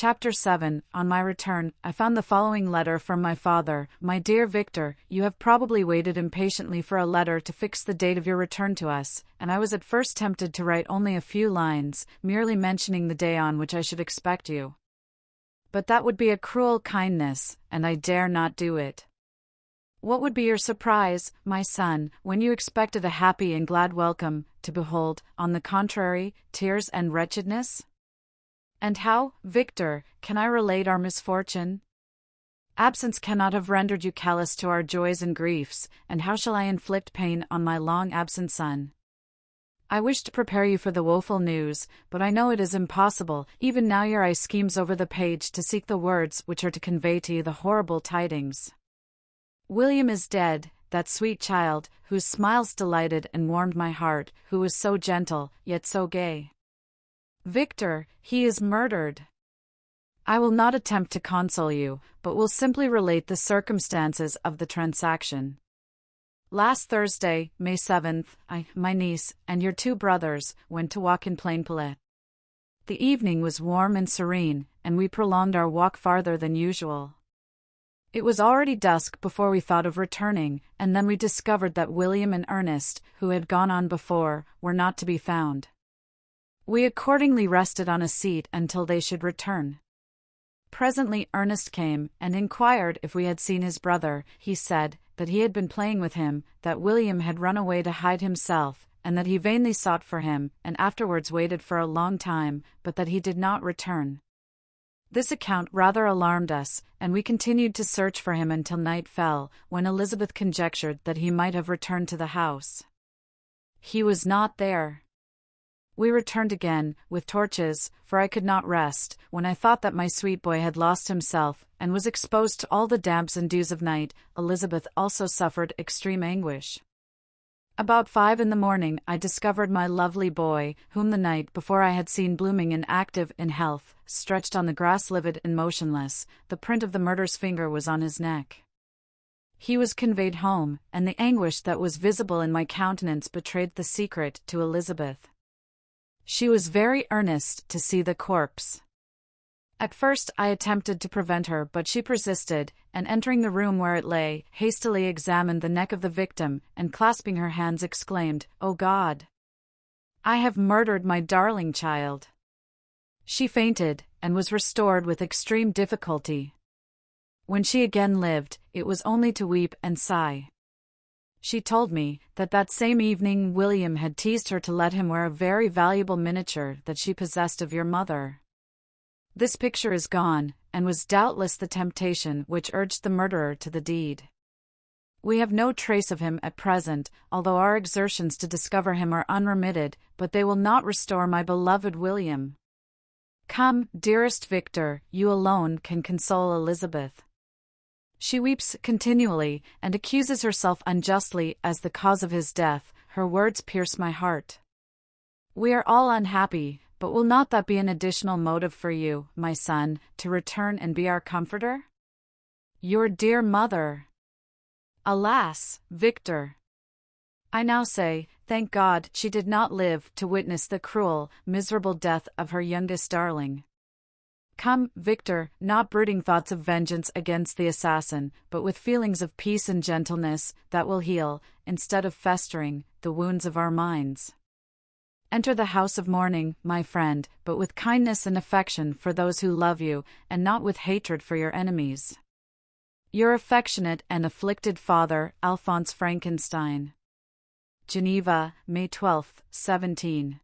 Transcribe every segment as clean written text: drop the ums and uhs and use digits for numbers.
Chapter 7. On my return, I found the following letter from my father. My dear Victor, you have probably waited impatiently for a letter to fix the date of your return to us, and I was at first tempted to write only a few lines, merely mentioning the day on which I should expect you. But that would be a cruel kindness, and I dare not do it. What would be your surprise, my son, when you expected a happy and glad welcome, to behold, on the contrary, tears and wretchedness? And how, Victor, can I relate our misfortune? Absence cannot have rendered you callous to our joys and griefs, and how shall I inflict pain on my long-absent son? I wish to prepare you for the woeful news, but I know it is impossible. Even now your eye schemes over the page to seek the words which are to convey to you the horrible tidings. William is dead, that sweet child, whose smiles delighted and warmed my heart, who was so gentle, yet so gay. Victor, he is murdered. I will not attempt to console you, but will simply relate the circumstances of the transaction. Last Thursday, May 7th, I, my niece, and your 2 brothers, went to walk in Plainpalais. The evening was warm and serene, and we prolonged our walk farther than usual. It was already dusk before we thought of returning, and then we discovered that William and Ernest, who had gone on before, were not to be found. We accordingly rested on a seat until they should return. Presently Ernest came, and inquired if we had seen his brother. He said that he had been playing with him, that William had run away to hide himself, and that he vainly sought for him, and afterwards waited for a long time, but that he did not return. This account rather alarmed us, and we continued to search for him until night fell, when Elizabeth conjectured that he might have returned to the house. He was not there. We returned again, with torches, for I could not rest, when I thought that my sweet boy had lost himself, and was exposed to all the damps and dews of night. Elizabeth also suffered extreme anguish. About 5 in the morning I discovered my lovely boy, whom the night before I had seen blooming and active in health, stretched on the grass livid and motionless. The print of the murderer's finger was on his neck. He was conveyed home, and the anguish that was visible in my countenance betrayed the secret to Elizabeth. She was very earnest to see the corpse. At first I attempted to prevent her, but she persisted, and entering the room where it lay, hastily examined the neck of the victim, and clasping her hands exclaimed, "O God! I have murdered my darling child." She fainted, and was restored with extreme difficulty. When she again lived, it was only to weep and sigh. She told me that same evening William had teased her to let him wear a very valuable miniature that she possessed of your mother. This picture is gone, and was doubtless the temptation which urged the murderer to the deed. We have no trace of him at present, although our exertions to discover him are unremitted, but they will not restore my beloved William. Come, dearest Victor, you alone can console Elizabeth. She weeps continually, and accuses herself unjustly as the cause of his death. Her words pierce my heart. We are all unhappy, but will not that be an additional motive for you, my son, to return and be our comforter? Your dear mother. Alas, Victor! I now say, thank God, she did not live to witness the cruel, miserable death of her youngest darling. Come, Victor, not brooding thoughts of vengeance against the assassin, but with feelings of peace and gentleness, that will heal, instead of festering, the wounds of our minds. Enter the house of mourning, my friend, but with kindness and affection for those who love you, and not with hatred for your enemies. Your affectionate and afflicted father, Alphonse Frankenstein. Geneva, May 12, 17.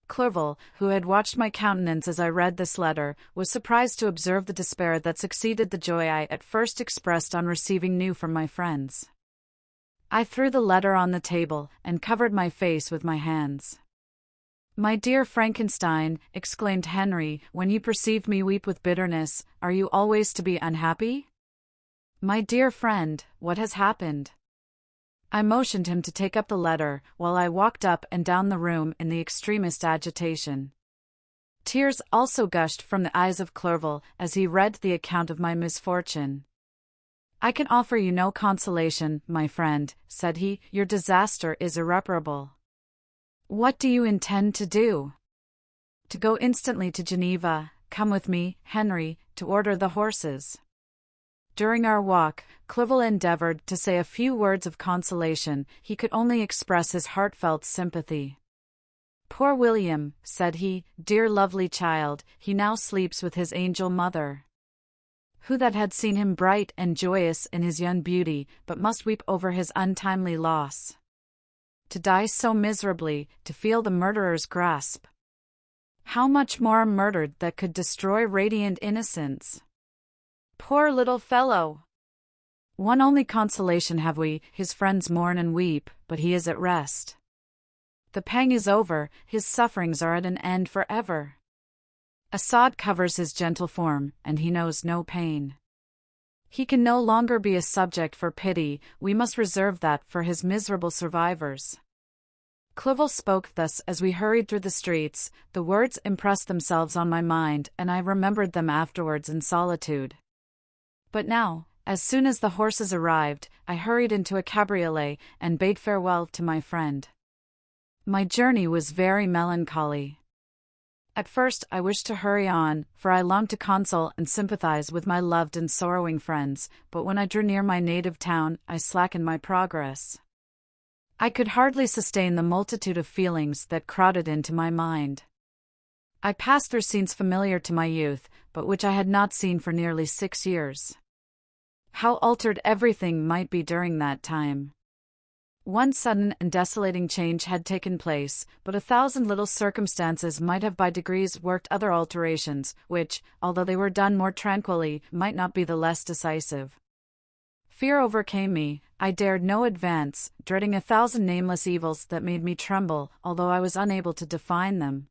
Clerval, who had watched my countenance as I read this letter, was surprised to observe the despair that succeeded the joy I at first expressed on receiving news from my friends. I threw the letter on the table, and covered my face with my hands. My dear Frankenstein, exclaimed Henry, when you perceived me weep with bitterness, are you always to be unhappy? My dear friend, what has happened? I motioned him to take up the letter, while I walked up and down the room in the extremest agitation. Tears also gushed from the eyes of Clerval as he read the account of my misfortune. I can offer you no consolation, my friend, said he, your disaster is irreparable. What do you intend to do? To go instantly to Geneva, "Come with me, Henry, to order the horses." During our walk, Clerval endeavored to say a few words of consolation. He could only express his heartfelt sympathy. "Poor William," said he, "dear lovely child, he now sleeps with his angel mother. Who that had seen him bright and joyous in his young beauty, but must weep over his untimely loss? To die so miserably, to feel the murderer's grasp. How much more a murder that could destroy radiant innocence? Poor little fellow! One only consolation have we, his friends mourn and weep, but he is at rest. The pang is over, his sufferings are at an end forever. A sod covers his gentle form, and he knows no pain. He can no longer be a subject for pity, we must reserve that for his miserable survivors." Clerval spoke thus as we hurried through the streets. The words impressed themselves on my mind, and I remembered them afterwards in solitude. But now, as soon as the horses arrived, I hurried into a cabriolet, and bade farewell to my friend. My journey was very melancholy. At first I wished to hurry on, for I longed to console and sympathize with my loved and sorrowing friends, but when I drew near my native town, I slackened my progress. I could hardly sustain the multitude of feelings that crowded into my mind. I passed through scenes familiar to my youth, but which I had not seen for nearly 6 years. How altered everything might be during that time! One sudden and desolating change had taken place, but 1,000 little circumstances might have by degrees worked other alterations, which, although they were done more tranquilly, might not be the less decisive. Fear overcame me. I dared no advance, dreading 1,000 nameless evils that made me tremble, although I was unable to define them.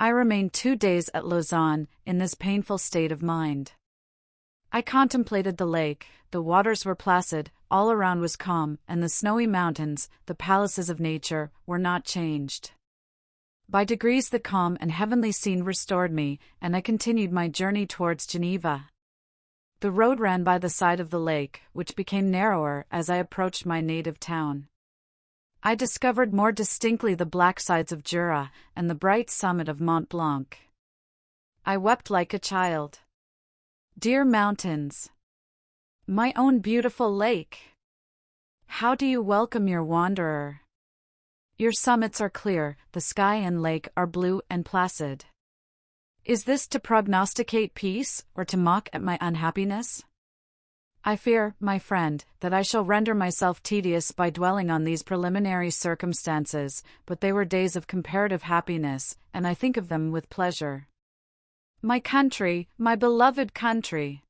I remained 2 days at Lausanne, in this painful state of mind. I contemplated the lake. The waters were placid, all around was calm, and the snowy mountains, the palaces of nature, were not changed. By degrees the calm and heavenly scene restored me, and I continued my journey towards Geneva. The road ran by the side of the lake, which became narrower as I approached my native town. I discovered more distinctly the black sides of Jura, and the bright summit of Mont Blanc. I wept like a child. Dear mountains! My own beautiful lake! How do you welcome your wanderer? Your summits are clear, the sky and lake are blue and placid. Is this to prognosticate peace, or to mock at my unhappiness? I fear, my friend, that I shall render myself tedious by dwelling on these preliminary circumstances, but they were days of comparative happiness, and I think of them with pleasure. My country, my beloved country!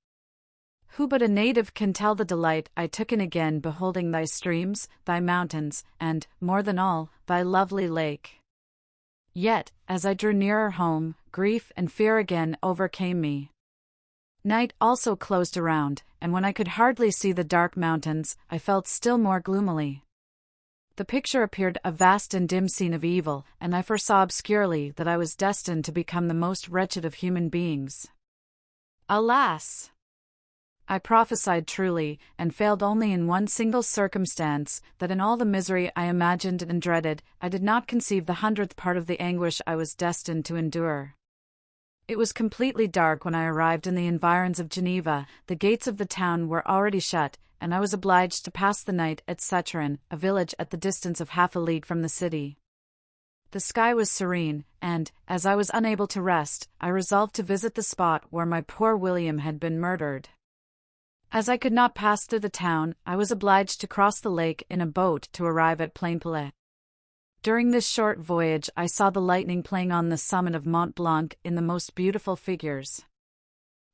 Who but a native can tell the delight I took in again beholding thy streams, thy mountains, and, more than all, thy lovely lake? Yet, as I drew nearer home, grief and fear again overcame me. Night also closed around, and when I could hardly see the dark mountains, I felt still more gloomily. The picture appeared a vast and dim scene of evil, and I foresaw obscurely that I was destined to become the most wretched of human beings. Alas! I prophesied truly, and failed only in one single circumstance, that in all the misery I imagined and dreaded, I did not conceive the 100th part of the anguish I was destined to endure. It was completely dark when I arrived in the environs of Geneva. The gates of the town were already shut, and I was obliged to pass the night at Setrin, a village at the distance of half a league from the city. The sky was serene, and, as I was unable to rest, I resolved to visit the spot where my poor William had been murdered. As I could not pass through the town, I was obliged to cross the lake in a boat to arrive at Plainpalais. During this short voyage I saw the lightning playing on the summit of Mont Blanc in the most beautiful figures.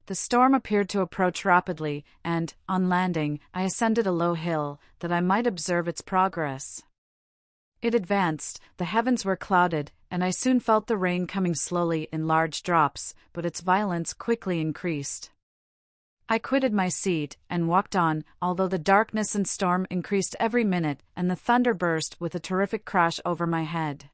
The storm appeared to approach rapidly, and, on landing, I ascended a low hill, that I might observe its progress. It advanced, the heavens were clouded, and I soon felt the rain coming slowly in large drops, but its violence quickly increased. I quitted my seat, and walked on, although the darkness and storm increased every minute, and the thunder burst with a terrific crash over my head.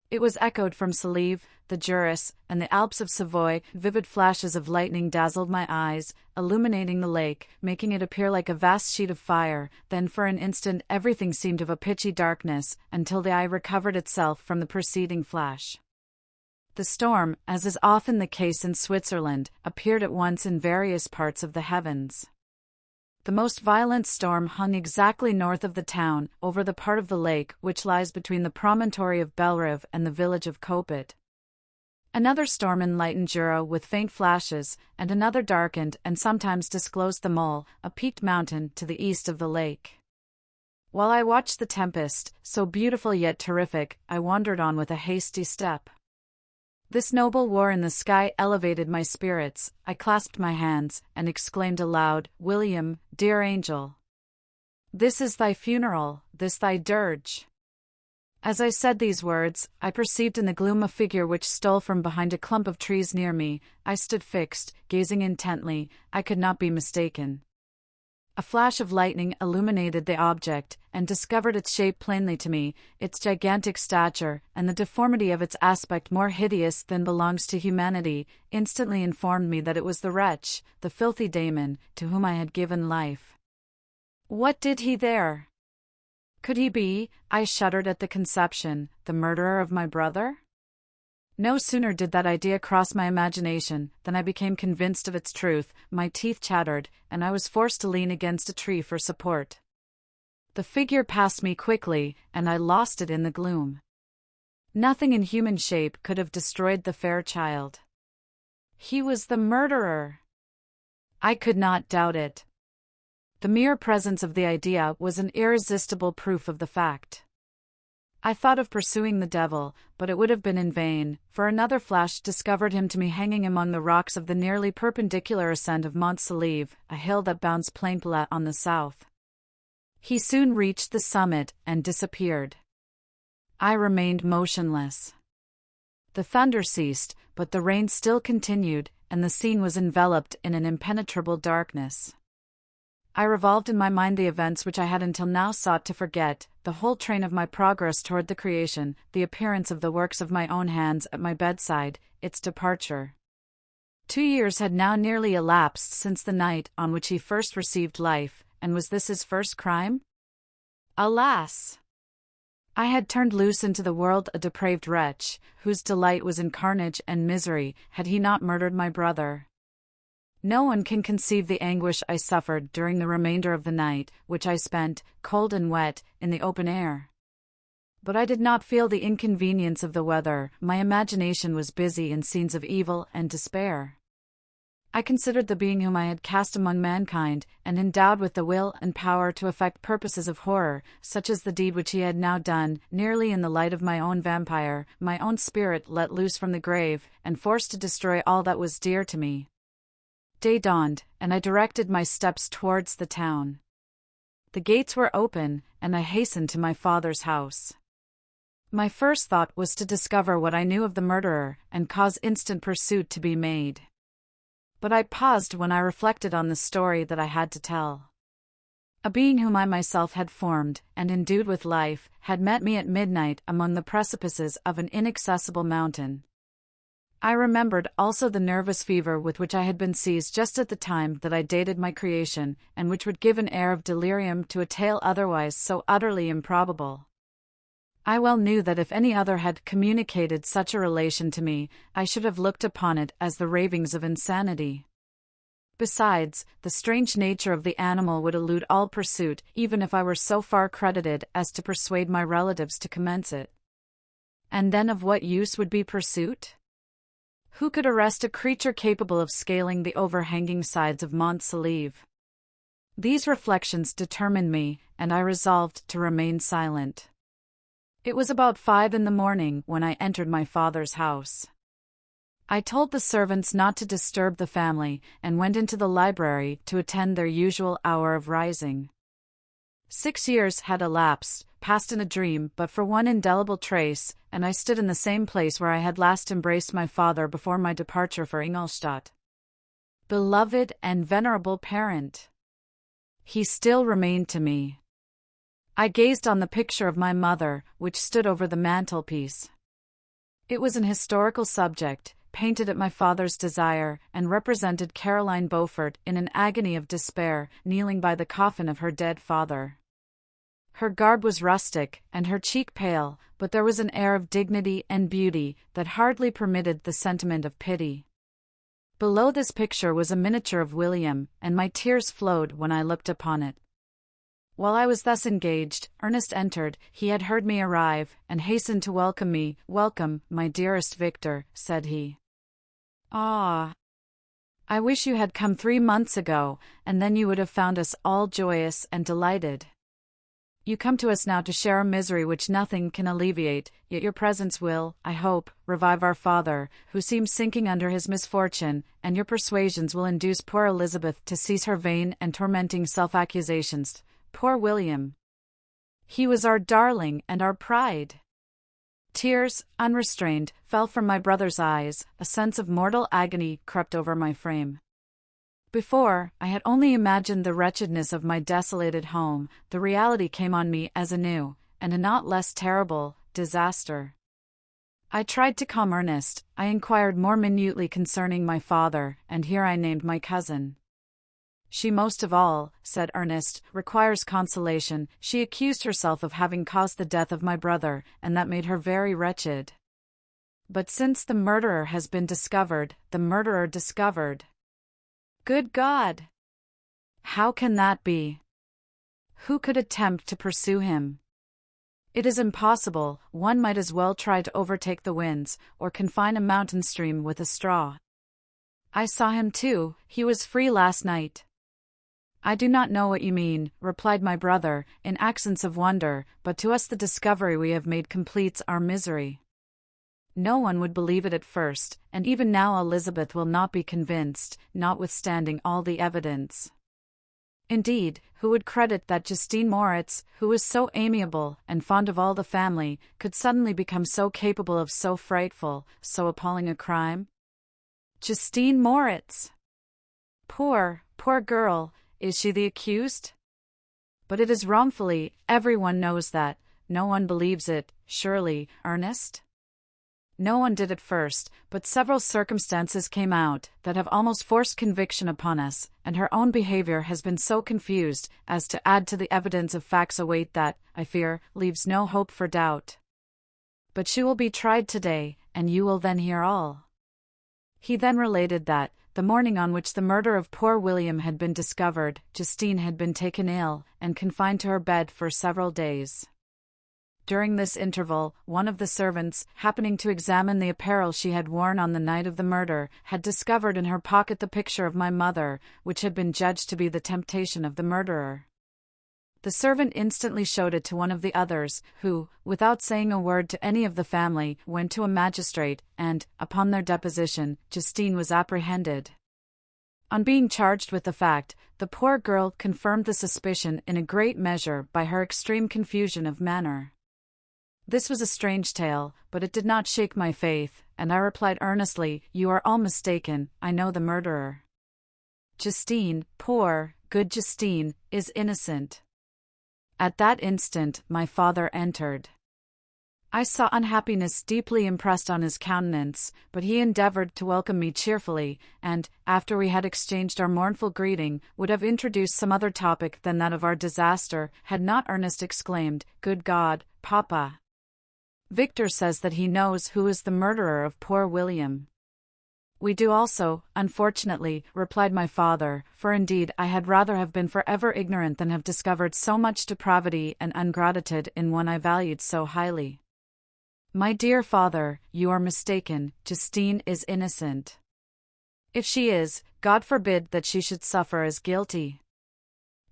It was echoed from Salive, the Juras, and the Alps of Savoy. Vivid flashes of lightning dazzled my eyes, illuminating the lake, making it appear like a vast sheet of fire. Then for an instant everything seemed of a pitchy darkness, until the eye recovered itself from the preceding flash. The storm, as is often the case in Switzerland, appeared at once in various parts of the heavens. The most violent storm hung exactly north of the town, over the part of the lake which lies between the promontory of Belrive and the village of Copet. Another storm enlightened Jura with faint flashes, and another darkened and sometimes disclosed the Mole, a peaked mountain to the east of the lake. While I watched the tempest, so beautiful yet terrific, I wandered on with a hasty step. This noble war in the sky elevated my spirits. I clasped my hands, and exclaimed aloud, "William, dear angel! This is thy funeral, this thy dirge." As I said these words, I perceived in the gloom a figure which stole from behind a clump of trees near me. I stood fixed, gazing intently. I could not be mistaken. A flash of lightning illuminated the object, and discovered its shape plainly to me, its gigantic stature, and the deformity of its aspect more hideous than belongs to humanity, instantly informed me that it was the wretch, the filthy Damon, to whom I had given life. What did he there? Could he be, I shuddered at the conception, the murderer of my brother? No sooner did that idea cross my imagination than I became convinced of its truth. My teeth chattered, and I was forced to lean against a tree for support. The figure passed me quickly, and I lost it in the gloom. Nothing in human shape could have destroyed the fair child. He was the murderer. I could not doubt it. The mere presence of the idea was an irresistible proof of the fact. I thought of pursuing the devil, but it would have been in vain, for another flash discovered him to me hanging among the rocks of the nearly perpendicular ascent of Mont Saleve, a hill that bounds Plainpalais on the south. He soon reached the summit and disappeared. I remained motionless. The thunder ceased, but the rain still continued, and the scene was enveloped in an impenetrable darkness. I revolved in my mind the events which I had until now sought to forget, the whole train of my progress toward the creation, the appearance of the works of my own hands at my bedside, its departure. 2 years had now nearly elapsed since the night on which he first received life, and was this his first crime? Alas! I had turned loose into the world a depraved wretch, whose delight was in carnage and misery, had he not murdered my brother. No one can conceive the anguish I suffered during the remainder of the night, which I spent, cold and wet, in the open air. But I did not feel the inconvenience of the weather. My imagination was busy in scenes of evil and despair. I considered the being whom I had cast among mankind, and endowed with the will and power to effect purposes of horror, such as the deed which he had now done, nearly in the light of my own vampire, my own spirit let loose from the grave, and forced to destroy all that was dear to me. Day dawned, and I directed my steps towards the town. The gates were open, and I hastened to my father's house. My first thought was to discover what I knew of the murderer, and cause instant pursuit to be made. But I paused when I reflected on the story that I had to tell. A being whom I myself had formed, and endued with life, had met me at midnight among the precipices of an inaccessible mountain. I remembered also the nervous fever with which I had been seized just at the time that I dated my creation, and which would give an air of delirium to a tale otherwise so utterly improbable. I well knew that if any other had communicated such a relation to me, I should have looked upon it as the ravings of insanity. Besides, the strange nature of the animal would elude all pursuit, even if I were so far credited as to persuade my relatives to commence it. And then of what use would be pursuit? Who could arrest a creature capable of scaling the overhanging sides of Mont Saleve? These reflections determined me, and I resolved to remain silent. It was about 5 a.m. when I entered my father's house. I told the servants not to disturb the family, and went into the library to attend their usual hour of rising. 6 years had elapsed, passed in a dream but for one indelible trace, and I stood in the same place where I had last embraced my father before my departure for Ingolstadt. Beloved and venerable parent! He still remained to me. I gazed on the picture of my mother, which stood over the mantelpiece. It was an historical subject, painted at my father's desire, and represented Caroline Beaufort in an agony of despair, kneeling by the coffin of her dead father. Her garb was rustic, and her cheek pale, but there was an air of dignity and beauty that hardly permitted the sentiment of pity. Below this picture was a miniature of William, and my tears flowed when I looked upon it. While I was thus engaged, Ernest entered. He had heard me arrive, and hastened to welcome me. "Welcome, my dearest Victor," said he. "Ah! I wish you had come 3 months ago, and then you would have found us all joyous and delighted. You come to us now to share a misery which nothing can alleviate, yet your presence will, I hope, revive our father, who seems sinking under his misfortune, and your persuasions will induce poor Elizabeth to cease her vain and tormenting self-accusations. Poor William! He was our darling and our pride." Tears, unrestrained, fell from my brother's eyes. A sense of mortal agony crept over my frame. Before, I had only imagined the wretchedness of my desolated home. The reality came on me as a new, and a not less terrible, disaster. I tried to calm Ernest. I inquired more minutely concerning my father, and here I named my cousin. "She most of all," said Ernest, "requires consolation. She accused herself of having caused the death of my brother, and that made her very wretched. But since the murderer has been discovered, Good God! How can that be? Who could attempt to pursue him? It is impossible. One might as well try to overtake the winds, or confine a mountain stream with a straw. I saw him too. He was free last night." "I do not know what you mean," replied my brother, in accents of wonder, "but to us the discovery we have made completes our misery. No one would believe it at first, and even now Elizabeth will not be convinced, notwithstanding all the evidence. Indeed, who would credit that Justine Moritz, who was so amiable and fond of all the family, could suddenly become so capable of so frightful, so appalling a crime? Justine Moritz! Poor girl, is she the accused? But it is wrongfully, everyone knows that. No one believes it, surely, Ernest? No one did at first, but several circumstances came out that have almost forced conviction upon us, and her own behavior has been so confused as to add to the evidence of facts await that, I fear, leaves no hope for doubt. But she will be tried today, and you will then hear all." He then related that, the morning on which the murder of poor William had been discovered, Justine had been taken ill, and confined to her bed for several days. During this interval, one of the servants, happening to examine the apparel she had worn on the night of the murder, had discovered in her pocket the picture of my mother, which had been judged to be the temptation of the murderer. The servant instantly showed it to one of the others, who, without saying a word to any of the family, went to a magistrate, and, upon their deposition, Justine was apprehended. On being charged with the fact, the poor girl confirmed the suspicion in a great measure by her extreme confusion of manner. This was a strange tale, but it did not shake my faith, and I replied earnestly, "You are all mistaken, I know the murderer. Justine, poor, good Justine, is innocent." At that instant, my father entered. I saw unhappiness deeply impressed on his countenance, but he endeavored to welcome me cheerfully, and, after we had exchanged our mournful greeting, would have introduced some other topic than that of our disaster, had not Ernest exclaimed, "Good God, Papa! Victor says that he knows who is the murderer of poor William." "We do also, unfortunately," replied my father, "for indeed I had rather have been forever ignorant than have discovered so much depravity and ingratitude in one I valued so highly." "My dear father, you are mistaken. Justine is innocent. If she is, God forbid that she should suffer as guilty.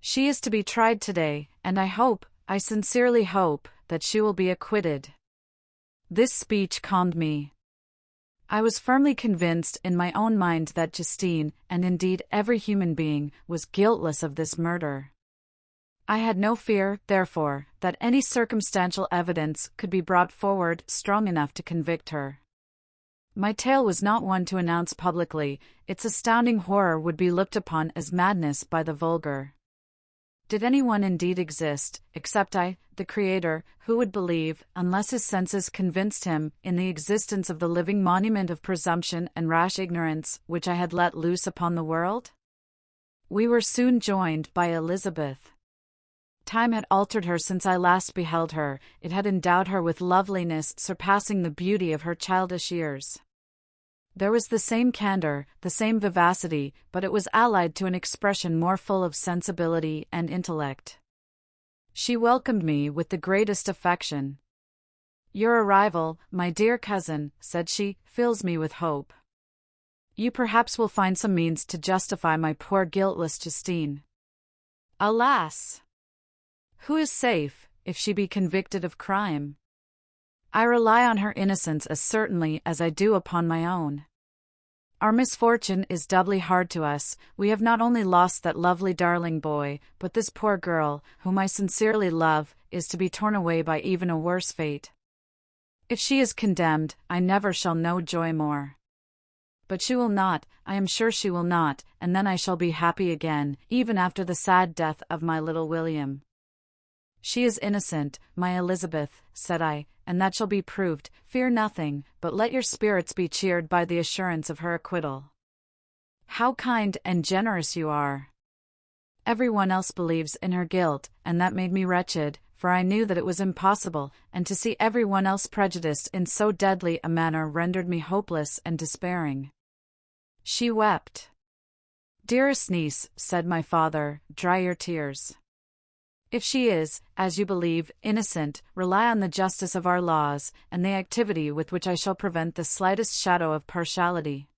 She is to be tried today, and I sincerely hope, that she will be acquitted." This speech calmed me. I was firmly convinced in my own mind that Justine, and indeed every human being, was guiltless of this murder. I had no fear, therefore, that any circumstantial evidence could be brought forward strong enough to convict her. My tale was not one to announce publicly. Its astounding horror would be looked upon as madness by the vulgar. Did anyone indeed exist, except I, the Creator, who would believe, unless his senses convinced him, in the existence of the living monument of presumption and rash ignorance, which I had let loose upon the world? We were soon joined by Elizabeth. Time had altered her since I last beheld her, it had endowed her with loveliness surpassing the beauty of her childish years. There was the same candor, the same vivacity, but it was allied to an expression more full of sensibility and intellect. She welcomed me with the greatest affection. "Your arrival, my dear cousin," said she, "fills me with hope. You perhaps will find some means to justify my poor guiltless Justine. Alas! Who is safe, if she be convicted of crime? I rely on her innocence as certainly as I do upon my own. Our misfortune is doubly hard to us. We have not only lost that lovely darling boy, but this poor girl, whom I sincerely love, is to be torn away by even a worse fate. If she is condemned, I never shall know joy more. But she will not, I am sure she will not, and then I shall be happy again, even after the sad death of my little William." "She is innocent, my Elizabeth," said I, "and that shall be proved. Fear nothing, but let your spirits be cheered by the assurance of her acquittal." "How kind and generous you are!" "Everyone else believes in her guilt, and that made me wretched, for I knew that it was impossible, and to see everyone else prejudiced in so deadly a manner rendered me hopeless and despairing." She wept. "Dearest niece," said my father, "dry your tears. If she is, as you believe, innocent, rely on the justice of our laws, and the activity with which I shall prevent the slightest shadow of partiality.